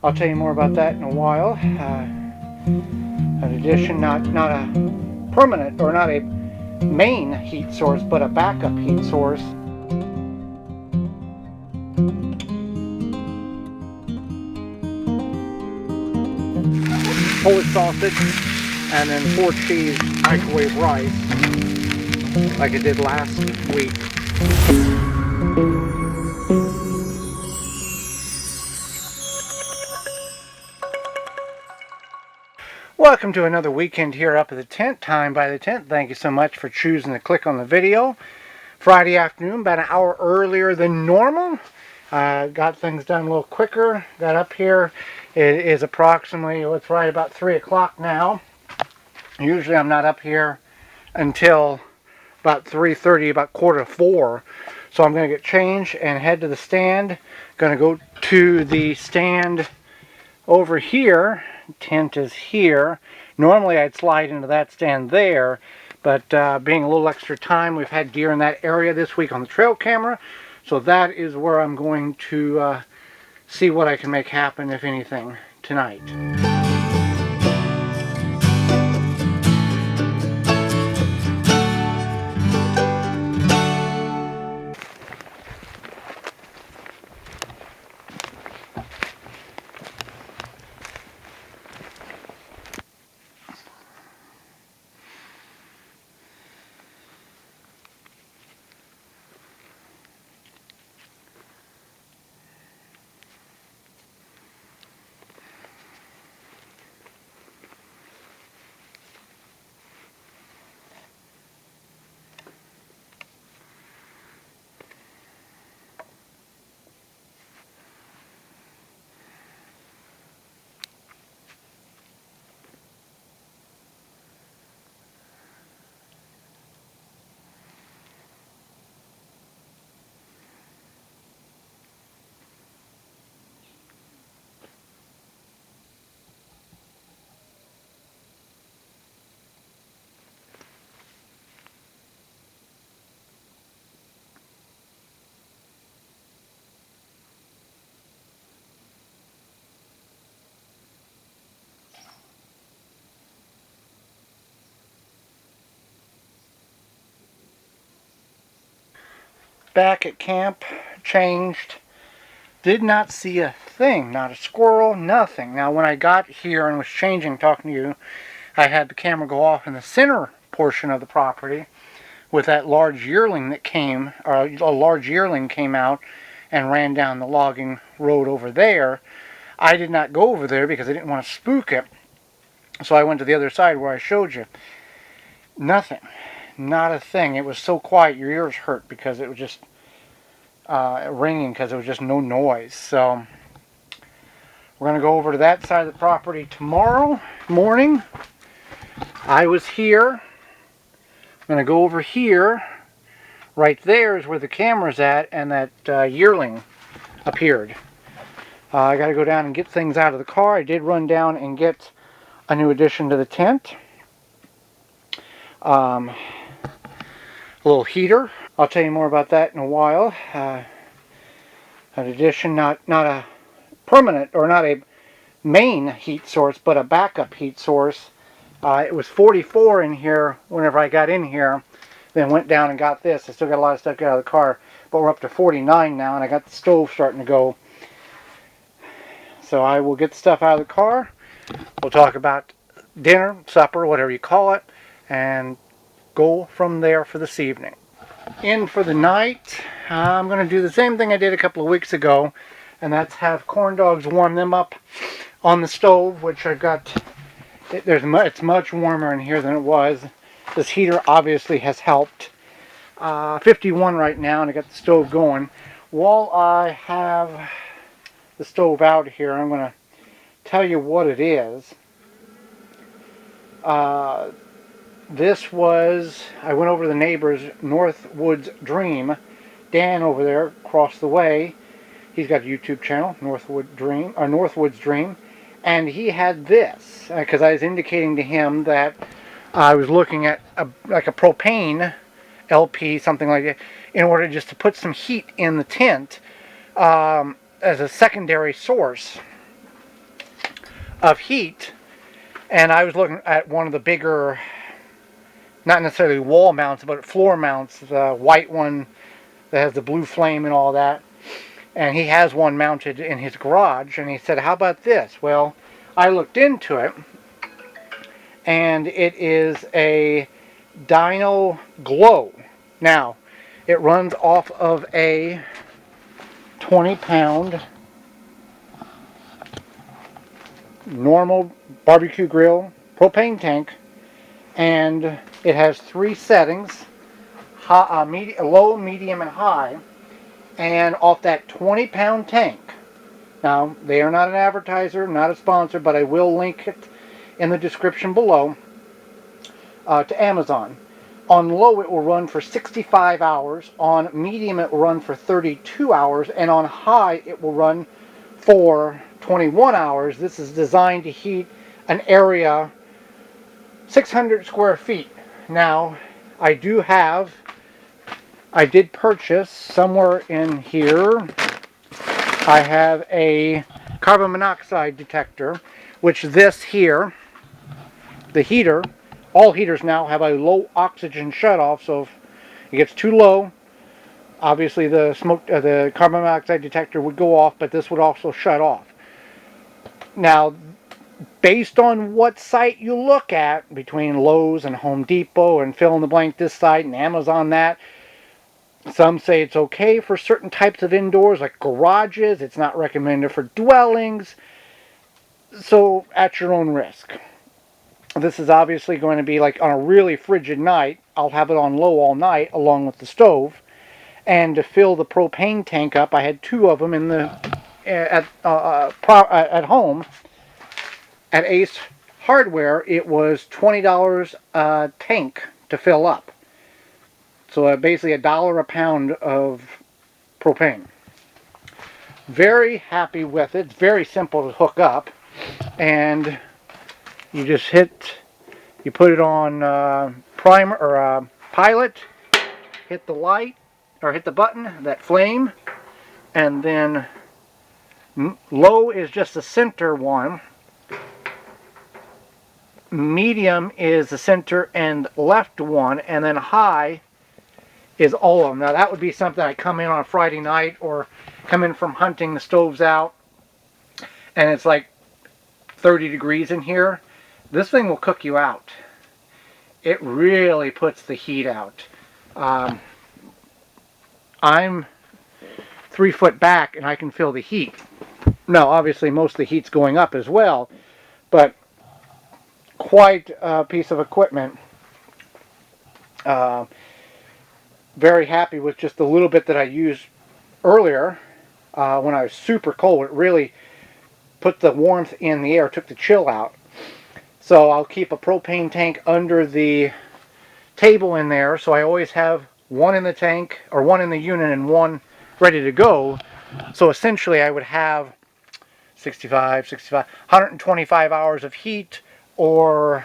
I'll tell you more about that in a while. An addition, not a permanent or not a main heat source, but a backup heat source. Polish sausage, and then 4 cheese microwave rice, like I did last week. Welcome to another weekend here up at the tent, time by the tent. Thank you so much for choosing to click on the video. Friday afternoon, about an hour earlier than normal. Got things done a little quicker. Got up here. It is approximately, it's right about 3 o'clock now. Usually I'm not up here until about 3:30, about 3:45. So I'm going to get changed and head to the stand. Going to go to the stand over here. Tent is here. Normally I'd slide into that stand there, but being a little extra time, we've had deer in that area this week on the trail camera. So that is where I'm going to see what I can make happen, if anything, tonight. Back at camp, changed, did not see a thing, not a squirrel, nothing. Now when I got here and was changing, talking to you, I had the camera go off in the center portion of the property with that large yearling that came, or a large yearling came out and ran down the logging road over there. I did not go over there because I didn't want to spook it. So I went to the other side where I showed you. Nothing. Not a thing. It was so quiet your ears hurt because it was just ringing because there was just no noise. So we're going to go over to that side of the property tomorrow morning. I was here. I'm going to go over here. Right there is where the camera's at, and that yearling appeared. I got to go down and get things out of the car. I did run down and get a new addition to the tent. A little heater. I'll tell you more about that in a while. An addition, not a permanent or not a main heat source, but a backup heat source. It was 44 in here whenever I got in here. Then went down and got this. I still got a lot of stuff to get out of the car, but we're up to 49 now, and I got the stove starting to go. So I will get the stuff out of the car. We'll talk about dinner, supper, whatever you call it, and go from there for this evening. In for the night, I'm going to do the same thing I did a couple of weeks ago, and that's have corn dogs, warm them up on the stove, which I've got. It's much warmer in here than it was. This heater obviously has helped. 51 right now, and I got the stove going. While I have the stove out here, I'm going to tell you what it is. This was, I went over to the neighbor's Northwoods Dream. Dan over there across the way, he's got a YouTube channel, Northwoods Dream, and he had this, because I was indicating to him that I was looking at like a propane LP, something like that, in order just to put some heat in the tent as a secondary source. of heat. And I was looking at one of the bigger, not necessarily wall mounts, but floor mounts, the white one that has the blue flame and all that. And he has one mounted in his garage, and he said, how about this? Well, I looked into it, and it is a Dyno Glow. Now, it runs off of a 20-pound normal barbecue grill propane tank, and it has 3 settings, low, medium, and high. And off that 20-pound tank, now they are not an advertiser, not a sponsor, but I will link it in the description below to Amazon. On low it will run for 65 hours, on medium it will run for 32 hours, and on high it will run for 21 hours. This is designed to heat an area 600 square feet. Now, I did purchase somewhere in here, I have a carbon monoxide detector, which this here, the heater, all heaters now have a low oxygen shutoff, so if it gets too low, obviously the carbon monoxide detector would go off, but this would also shut off. Now, based on what site you look at, between Lowe's and Home Depot and fill in the blank this site and Amazon that, some say it's okay for certain types of indoors, like garages. It's not recommended for dwellings. So, at your own risk. This is obviously going to be like on a really frigid night. I'll have it on low all night along with the stove. And to fill the propane tank up, I had 2 of them in the at home. At Ace Hardware, it was $20 a tank to fill up. So basically $1 a pound of propane. Very happy with it. It's very simple to hook up. And you just you put it on primer or pilot, hit the light, or hit the button, that flame, and then low is just the center one. Medium is the center and left one, and then high is all of them. Now that would be something I come in on a Friday night or come in from hunting, the stove's out, and it's like 30 degrees in here. This thing will cook you out. It really puts the heat out. I'm 3 foot back and I can feel the heat. Now obviously most of the heat's going up as well, but quite a piece of equipment. Very happy with just the little bit that I used earlier when I was super cold. It really put the warmth in the air, took the chill out. So I'll keep a propane tank under the table in there, so I always have one in the tank, or one in the unit and one ready to go. So essentially I would have 125 hours of heat, or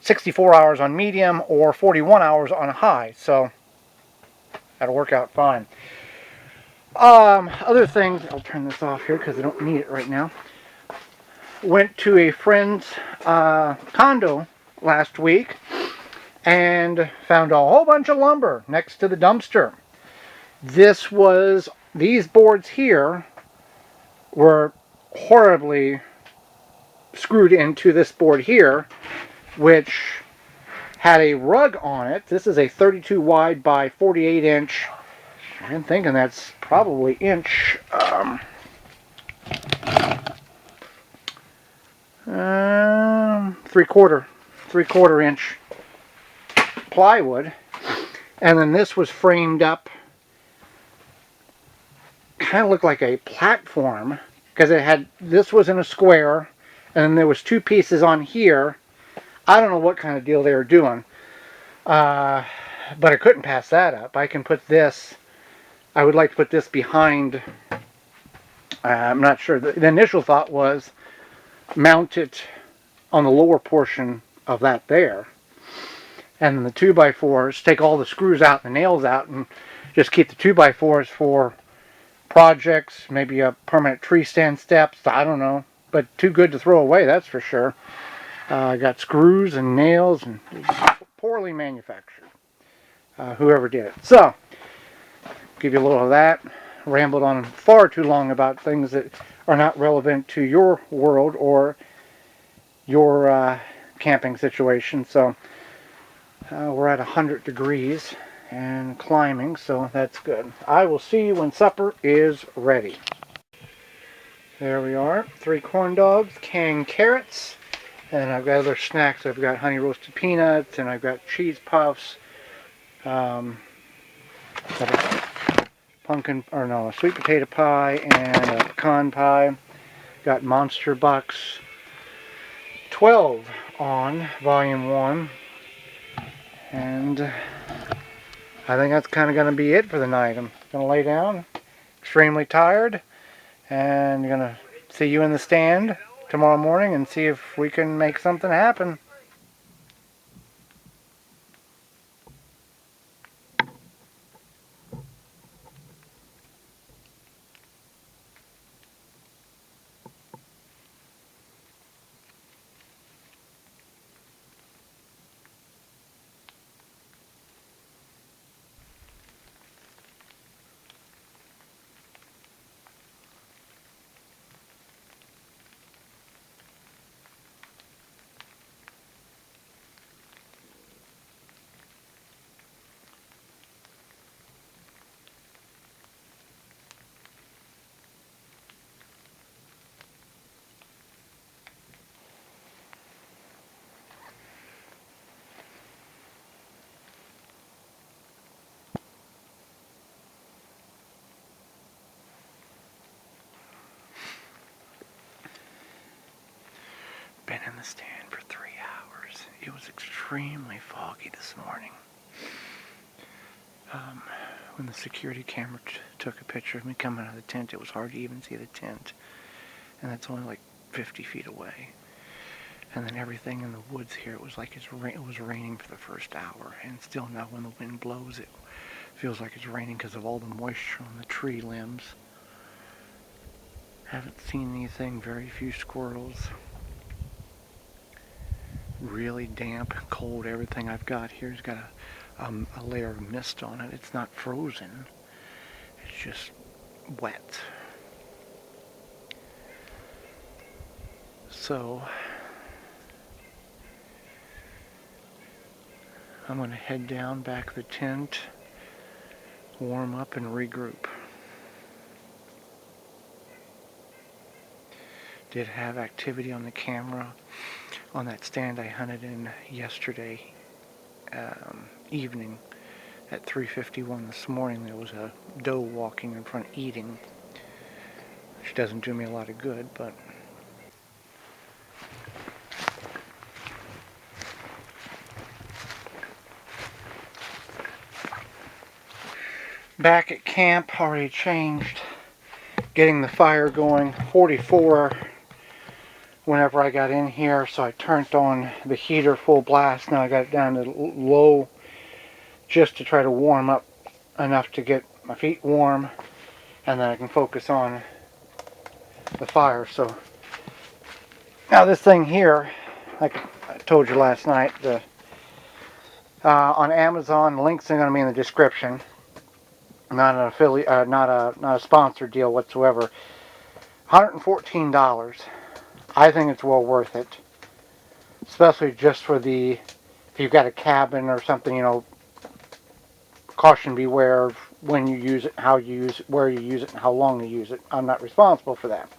64 hours on medium, or 41 hours on high. So that'll work out fine. Other things, I'll turn this off here because I don't need it right now. Went to a friend's condo last week and found a whole bunch of lumber next to the dumpster. These boards here were horribly screwed into this board here, which had a rug on it. This is a 32 wide by 48 inch. I'm thinking that's probably inch. 3/4 inch plywood, and then this was framed up, kind of looked like a platform, because this was in a square, and then there was 2 pieces on here. I don't know what kind of deal they were doing, but I couldn't pass that up. I can put this, I would like to put this behind, I'm not sure, the initial thought was mount it on the lower portion of that there, and then the 2x4s, take all the screws out and the nails out, and just keep the 2x4s for projects, maybe a permanent tree stand steps, I don't know, but too good to throw away, that's for sure. I got screws and nails, and poorly manufactured. Whoever did it. So, give you a little of that. Rambled on far too long about things that are not relevant to your world or your camping situation. So, we're at 100 degrees and climbing, so that's good. I will see you when supper is ready. There we are. 3 corn dogs, canned carrots, and I've got other snacks. I've got honey roasted peanuts, and I've got cheese puffs, got a pumpkin, or no, a sweet potato pie, and a pecan pie. Got Monster Bucks 12 on Volume 1, and I think that's kind of going to be it for the night. I'm going to lay down, extremely tired, and going to see you in the stand tomorrow morning and see if we can make something happen. Been in the stand for 3 hours. It was extremely foggy this morning. When the security camera took a picture of me coming out of the tent, it was hard to even see the tent. And that's only like 50 feet away. And then everything in the woods here, it was like it was raining for the first hour. And still now when the wind blows, it feels like it's raining because of all the moisture on the tree limbs. Haven't seen anything, very few squirrels. Really damp, cold. Everything I've got here has got a layer of mist on it. It's not frozen. It's just wet. So I'm going to head down back to the tent, warm up, and regroup. Did have activity on the camera on that stand I hunted in yesterday evening at 3:51 this morning. There was a doe walking in front eating, which doesn't do me a lot of good, but back at camp, already changed, getting the fire going. 44 whenever I got in here, so I turned on the heater full blast. Now I got it down to low just to try to warm up enough to get my feet warm, and then I can focus on the fire. So now this thing here, like I told you last night, on Amazon, links are going to be in the description. Not an affiliate, not a sponsored deal whatsoever. $114. I think it's well worth it, especially just for if you've got a cabin or something, you know. Caution, beware of when you use it, how you use it, where you use it, and how long you use it. I'm not responsible for that.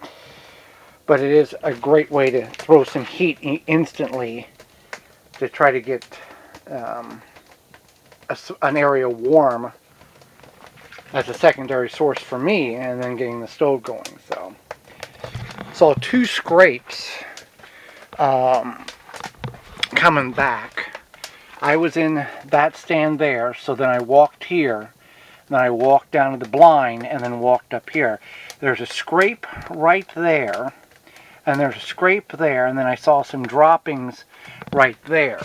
But it is a great way to throw some heat instantly to try to get an area warm as a secondary source for me, and then getting the stove going. So, saw 2 scrapes coming back. I was in that stand there, so then I walked here, then I walked down to the blind, and then walked up here. There's a scrape right there, and there's a scrape there, and then I saw some droppings right there.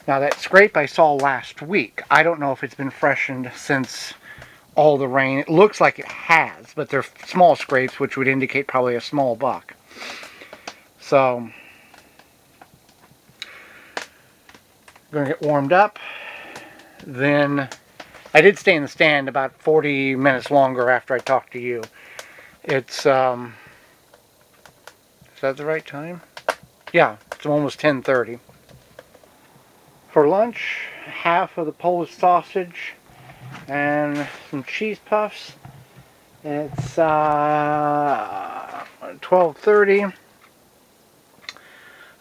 Now that scrape I saw last week. I don't know if it's been freshened since all the rain. It looks like it has, but they're small scrapes, which would indicate probably a small buck. So, going to get warmed up. Then, I did stay in the stand about 40 minutes longer after I talked to you. It's, is that the right time? Yeah, it's almost 10:30. For lunch, half of the Polish sausage and some cheese puffs. It's 12:30.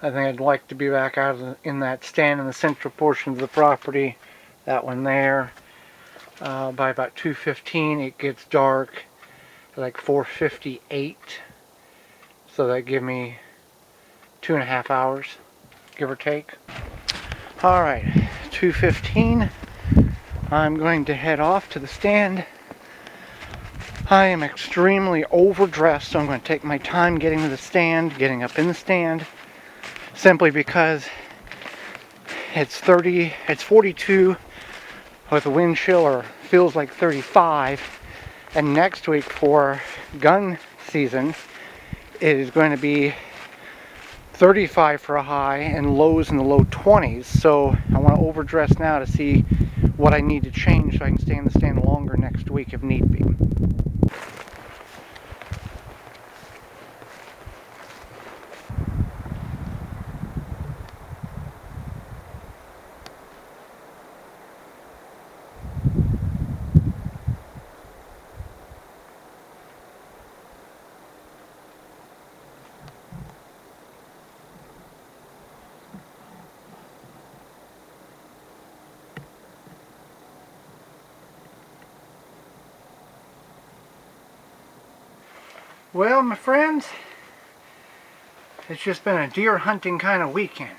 I think I'd like to be back out in that stand in the central portion of the property, that one there. By about 2:15 it gets dark, like 4:58. So that give me 2.5 hours, give or take. Alright, 2:15. I'm going to head off to the stand. I am extremely overdressed, so I'm going to take my time getting to the stand, getting up in the stand, simply because it's 42 with a wind chill, or feels like 35, and next week for gun season it is going to be 35 for a high and lows in the low 20s. So I want to overdress now to see what I need to change so I can stay in the stand longer next week if need be. Well, my friends, it's just been a deer hunting kind of weekend,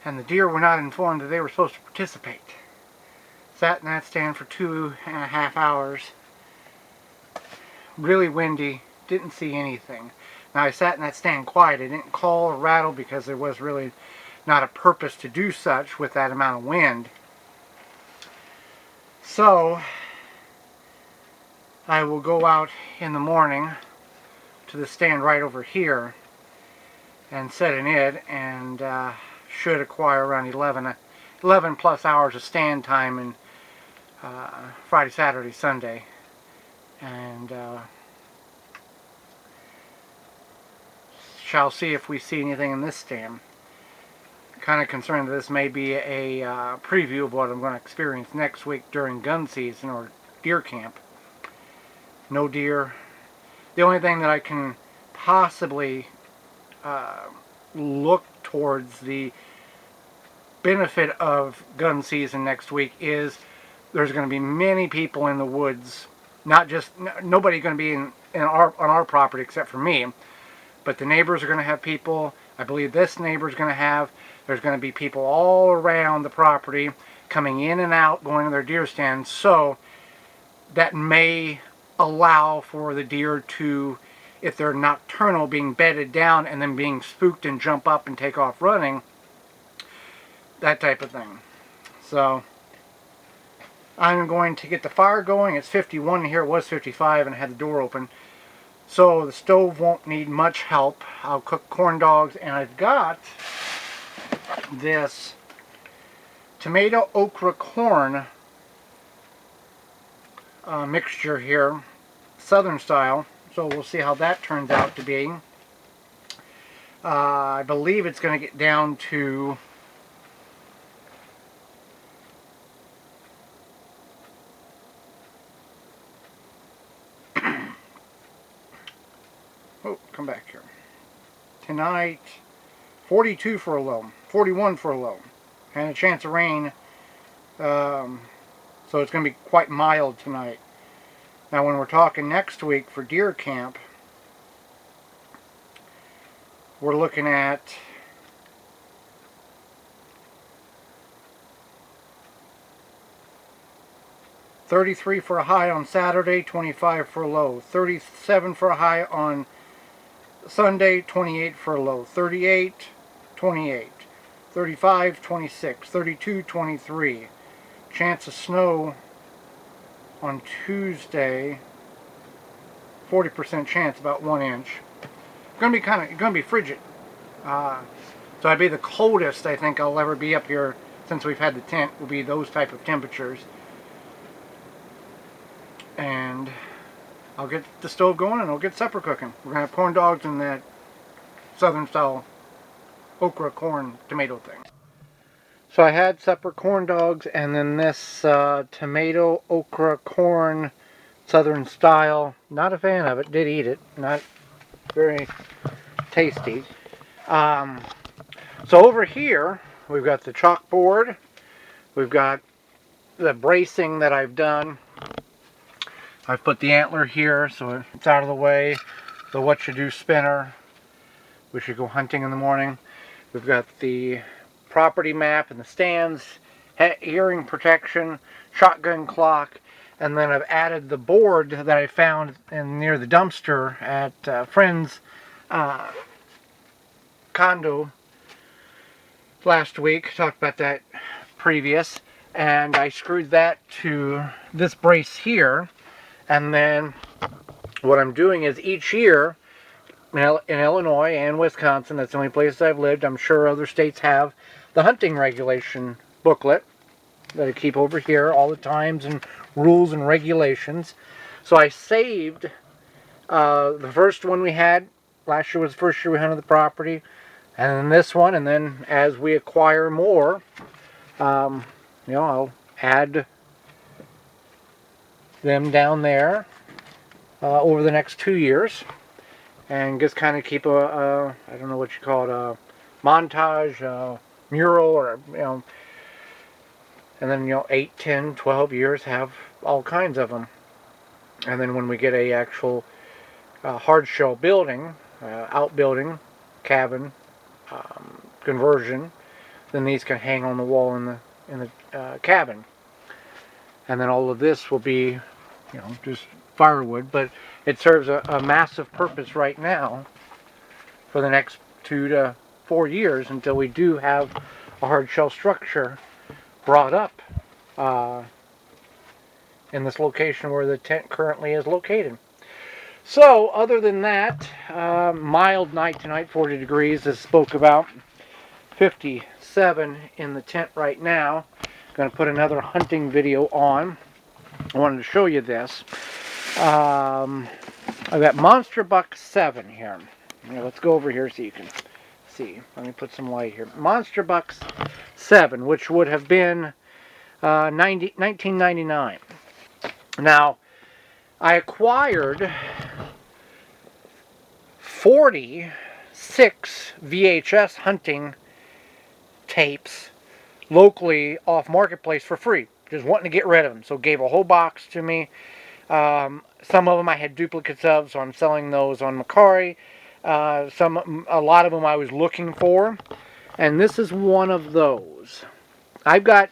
and the deer were not informed that they were supposed to participate. Sat in that stand for 2.5 hours, really windy, didn't see anything. Now I sat in that stand quiet, I didn't call or rattle because there was really not a purpose to do such with that amount of wind. So I will go out in the morning to the stand right over here and set in it, and should acquire around 11 plus hours of stand time in Friday, Saturday, Sunday, and shall see if we see anything in this stand. Kind of concerned that this may be a preview of what I'm going to experience next week during gun season or deer camp. No deer. The only thing that I can possibly look towards the benefit of gun season next week is there's going to be many people in the woods. Not just, nobody going to be on our property except for me, but the neighbors are going to have people. I believe this neighbor is going to have. There's going to be people all around the property coming in and out, going to their deer stands. So that may allow for the deer to, if they're nocturnal, being bedded down and then being spooked and jump up and take off running. That type of thing. So I'm going to get the fire going. It's 51 here. It was 55 and I had the door open. So the stove won't need much help. I'll cook corn dogs, and I've got this tomato okra corn mixture here, southern style. So we'll see how that turns out to be. I believe it's going to get down to oh, come back here. Tonight, 42 for a low, 41 for a low, and a chance of rain. So it's going to be quite mild tonight. Now when we're talking next week for deer camp, we're looking at $33 for a high on Saturday, 25 for a low. 37 for a high on Sunday, 28 for a low. 38, 28. 35, 26. 32, 23. Chance of snow on Tuesday, 40% chance, about 1 inch. gonna be frigid. So I'd be the coldest I think I'll ever be up here since we've had the tent. Will be those type of temperatures. And I'll get the stove going and I'll get supper cooking. We're gonna have corn dogs and that southern style okra corn tomato thing. So I had supper corn dogs and then this tomato okra corn southern style. Not a fan of it. Did eat it. Not very tasty. So over here we've got the chalkboard. We've got the bracing that I've done. I've put the antler here so it's out of the way. The what you do spinner. We should go hunting in the morning. We've got the property map and the stands, hearing protection, shotgun clock, and then I've added the board that I found near the dumpster at a friend's condo last week. Talked about that previous. And I screwed that to this brace here. And then what I'm doing is each year in Illinois and Wisconsin, that's the only places I've lived, I'm sure other states have the hunting regulation booklet that I keep over here, all the times and rules and regulations. So I saved the first one we had. Last year was the first year we hunted the property. And then this one, and then as we acquire more, I'll add them down there over the next 2 years, and just kind of keep I don't know what you call it, a montage, mural, or and then 8, 10, 12 years have all kinds of them. And then when we get a actual hard shell building, outbuilding, cabin, conversion, then these can hang on the wall in the cabin. And then all of this will be, just firewood, but it serves a massive purpose right now for the next 2 to 4 years until we do have a hard shell structure brought up in this location where the tent currently is located. So, other than that, mild night tonight, 40 degrees, as spoke about. 57 in the tent right now. Going to put another hunting video on. I wanted to show you this. I've got Monster Buck 7 here. Let's go over here so you can see. Let me put some light here. Monster Bucks 7, which would have been 1999. Now, I acquired 46 VHS hunting tapes locally off Marketplace for free. Just wanting to get rid of them. So gave a whole box to me. Some of them I had duplicates of, so I'm selling those on Macari. A lot of them I was looking for. And this is one of those. I've got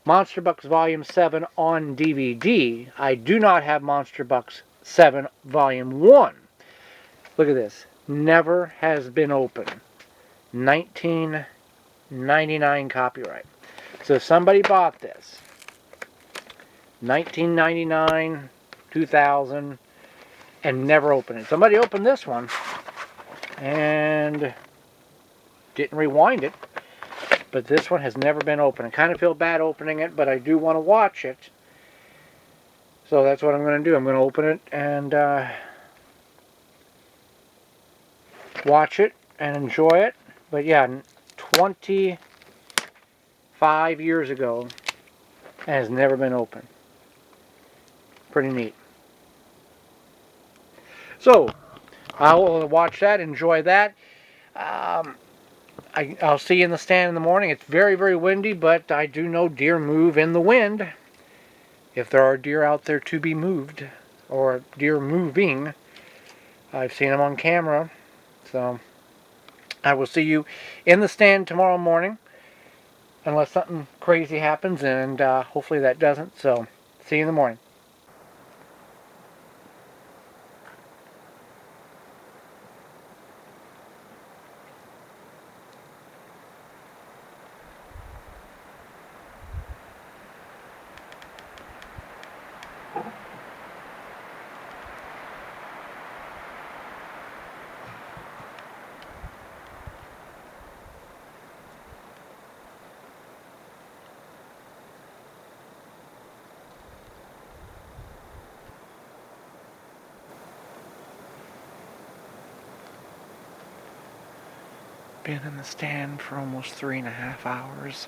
Monster Bucks Volume 7 on DVD. I do not have Monster Bucks 7 Volume 1. Look at this. Never has been opened. 1999 copyright. So somebody bought this. 1999, 2000, and never opened it. Somebody opened this one and didn't rewind it. But this one has never been opened. I kind of feel bad opening it, but I do want to watch it. So that's what I'm going to do. I'm going to open it and watch it and enjoy it. But yeah, 25 years ago, and has never been opened. Pretty neat. So, I'll watch that, enjoy that. I'll see you in the stand in the morning. It's very, very windy, but I do know deer move in the wind. If there are deer out there to be moved, or deer moving, I've seen them on camera. So, I will see you in the stand tomorrow morning, unless something crazy happens, and hopefully that doesn't. So, see you in the morning. Been in the stand for almost 3.5 hours.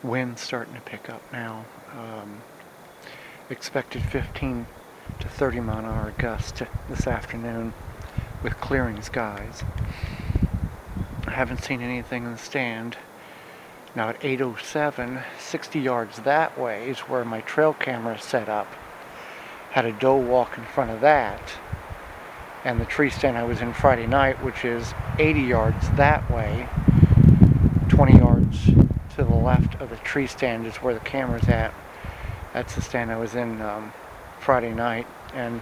Wind's starting to pick up now. Expected 15 to 30 mile an hour gust this afternoon with clearing skies. I haven't seen anything in the stand. Now at 8:07, 60 yards that way is where my trail camera is set up. Had a doe walk in front of that. And the tree stand I was in Friday night, which is 80 yards that way. 20 yards to the left of the tree stand is where the camera's at. That's the stand I was in Friday night, and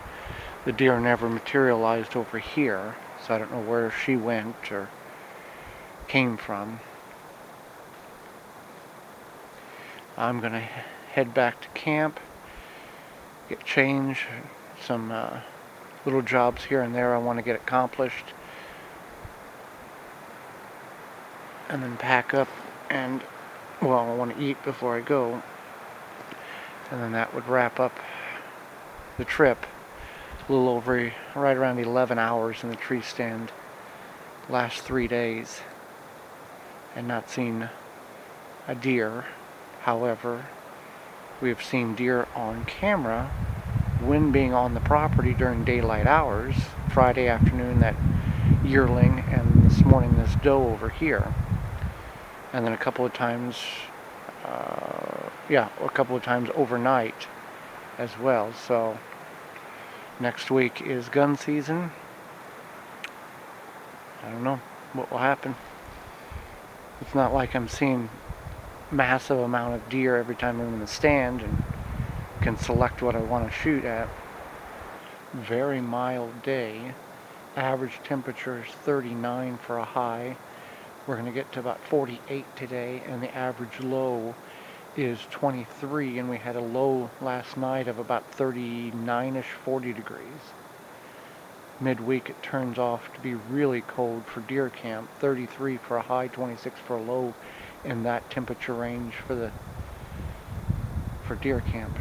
the deer never materialized over here, so I don't know where she went or came from. I'm gonna head back to camp, get changed, some little jobs here and there I want to get accomplished, and then pack up and, well, I want to eat before I go, and then that would wrap up the trip. A little over, right around 11 hours in the tree stand last 3 days, and not seen a deer. However, we have seen deer on camera, wind being on the property during daylight hours. Friday afternoon, that yearling, and this morning this doe over here. And then a couple of times overnight as well. So next week is gun season. I don't know what will happen. It's not like I'm seeing massive amount of deer every time I'm in the stand and can select what I want to shoot at. Very mild day. Average temperature is 39 for a high. We're going to get to about 48 today, and the average low is 23, and we had a low last night of about 39ish, 40 degrees. Midweek it turns off to be really cold for deer camp. 33 for a high, 26 for a low, in that temperature range for deer camp.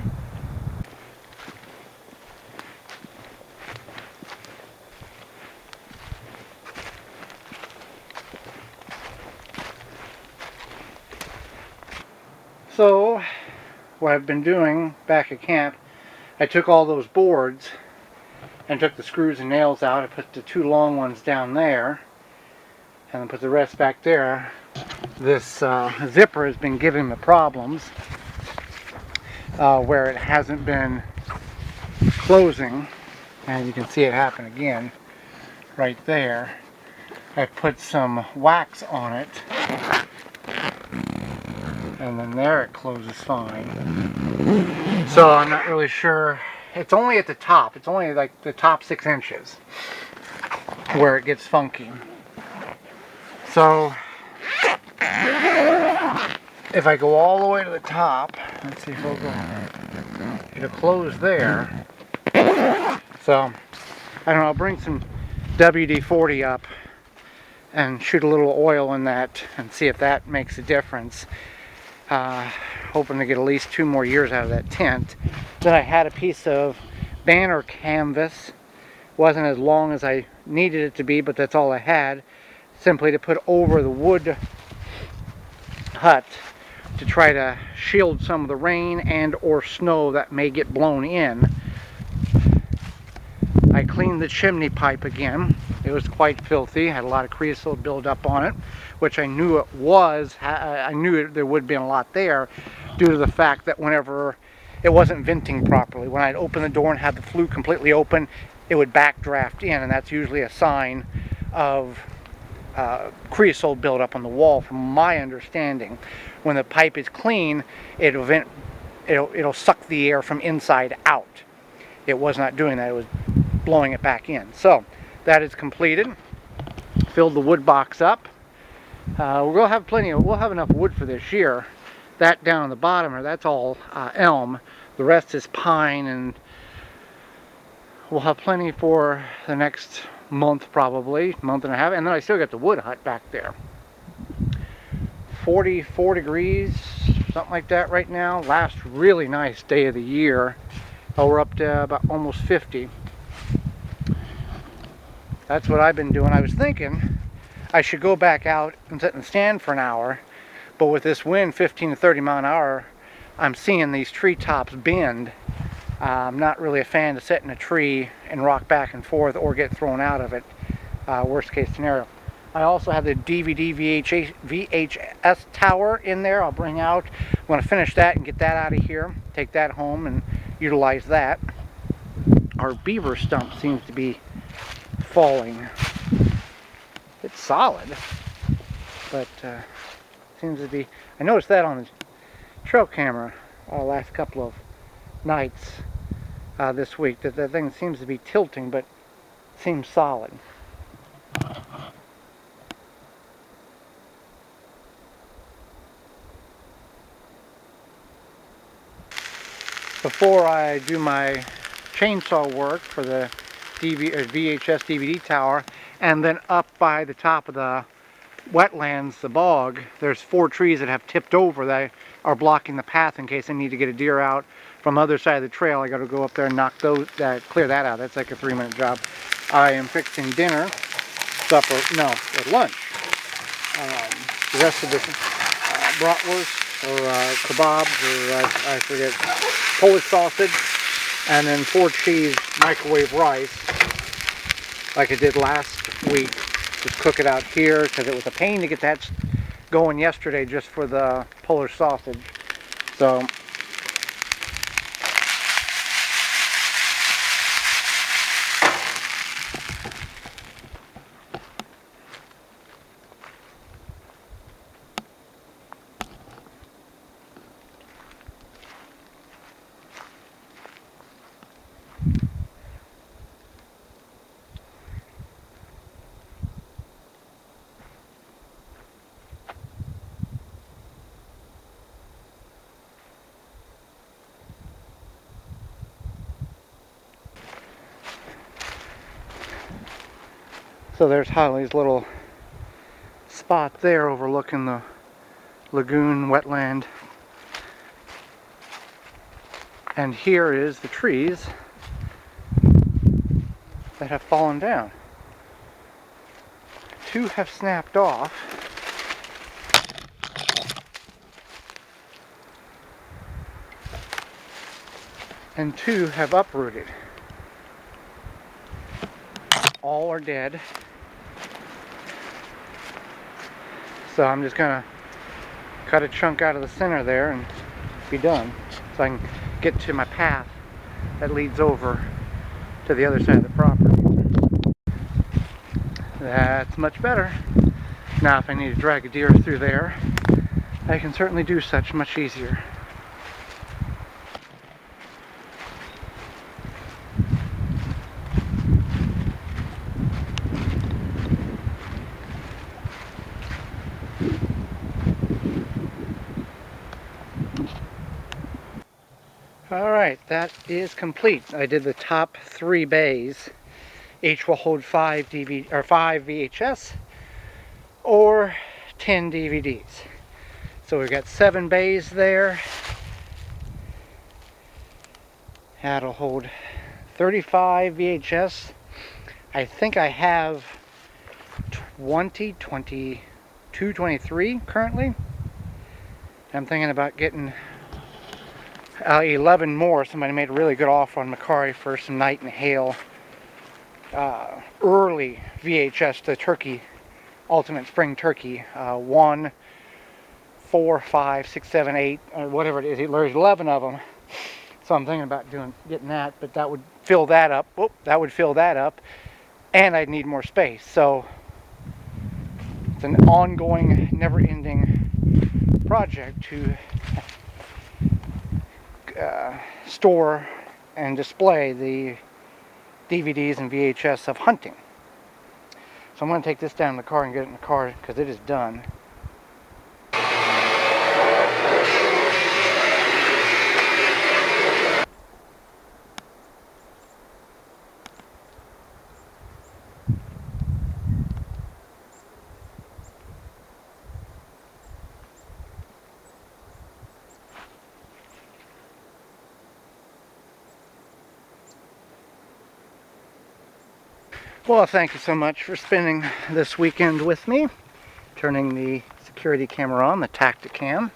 So what I've been doing back at camp, I took all those boards and took the screws and nails out. I put the 2 long ones down there and then put the rest back there. This zipper has been giving me problems where it hasn't been closing, and you can see it happen again right there. I put some wax on it, and then there it closes fine. So I'm not really sure. It's only at the top. It's only like the top 6 inches where it gets funky. So if I go all the way to the top, let's see if it'll go. It'll close there. So I don't know. I'll bring some WD-40 up and shoot a little oil in that and see if that makes a difference. Hoping to get at least 2 more years out of that tent. Then I had a piece of banner canvas. Wasn't as long as I needed it to be, but that's all I had. Simply to put over the wood hut to try to shield some of the rain and or snow that may get blown in. I cleaned the chimney pipe again. It was quite filthy, had a lot of creosote buildup on it, which I knew it was. I knew there would be a lot there due to the fact that whenever it wasn't venting properly, when I'd open the door and have the flue completely open, it would backdraft in, and that's usually a sign of creosote buildup on the wall, from my understanding. When the pipe is clean, it'll suck the air from inside out. It was not doing that. It was blowing it back in. So that is completed. Filled the wood box up. We'll have enough wood for this year. That down on the bottom, that's all elm. The rest is pine, and we'll have plenty for the next month, probably month and a half. And then I still got the wood hut back there. 44 degrees, something like that right now. Last really nice day of the year. We're up to about almost 50. That's what I've been doing. I was thinking I should go back out and sit in the stand for an hour, but with this wind 15 to 30 mile an hour, I'm seeing these treetops bend. I'm not really a fan to sit in a tree and rock back and forth or get thrown out of it, worst case scenario. I also have the DVD VHS tower in there I'll bring out. I'm going to finish that and get that out of here, take that home and utilize that. Our beaver stump seems to be falling. It's solid, but seems to be, I noticed that on the trail camera last couple of nights this week, that the thing seems to be tilting, but seems solid. Before I do my chainsaw work for the VHS DVD tower, and then up by the top of the wetlands, the bog, there's 4 trees that have tipped over that are blocking the path in case I need to get a deer out from the other side of the trail. I got to go up there and knock those, clear that out. That's like a 3-minute job. I am fixing dinner, supper, no, lunch. The rest of this bratwurst or kebabs or I forget, Polish sausage, and then 4 cheese microwave rice like I did last week. Just cook it out here because it was a pain to get that going yesterday just for the Polish sausage. So there's Holly's little spot there overlooking the lagoon wetland. And here is the trees that have fallen down. 2 have snapped off. And 2 have uprooted. All are dead. So I'm just gonna cut a chunk out of the center there and be done. So I can get to my path that leads over to the other side of the property. That's much better. Now if I need to drag a deer through there, I can certainly do such much easier. Alright, that is complete. I did the top 3 bays. Each will hold 5 VHS or 10 DVDs. So we've got 7 bays there. That'll hold 35 VHS. I think I have 20, 22, 23 currently. I'm thinking about getting 11 more. Somebody made a really good offer on Macari for some Night and Hail early VHS, the turkey, ultimate spring turkey. 1, 4, 5, 6, 7, 8, or whatever it is. There's 11 of them. So I'm thinking about getting that, but that would fill that up. Whoop, that would fill that up, and I'd need more space. So it's an ongoing, never-ending project to store and display the DVDs and VHS of hunting. So I'm going to take this down in the car and get it in the car because it is done. Well, thank you so much for spending this weekend with me, turning the security camera on, the Tacticam,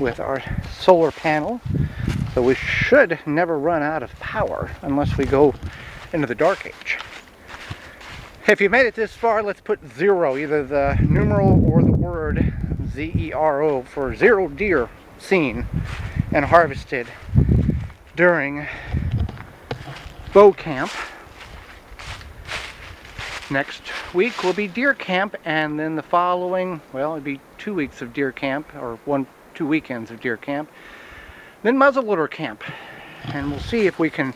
with our solar panel. So we should never run out of power unless we go into the dark age. If you made it this far, let's put 0, either the numeral or the word ZERO, for 0 deer seen and harvested during bow camp. Next week will be deer camp, and then the following, well, it'd be 2 weeks of deer camp, or 2 weekends of deer camp. Then muzzleloader camp, and we'll see if we can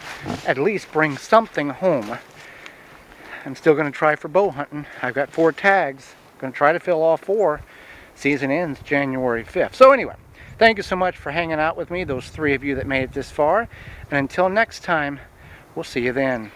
at least bring something home. I'm still going to try for bow hunting. I've got 4 tags. I'm going to try to fill all 4. Season ends January 5th. So anyway, thank you so much for hanging out with me, those 3 of you that made it this far. And until next time, we'll see you then.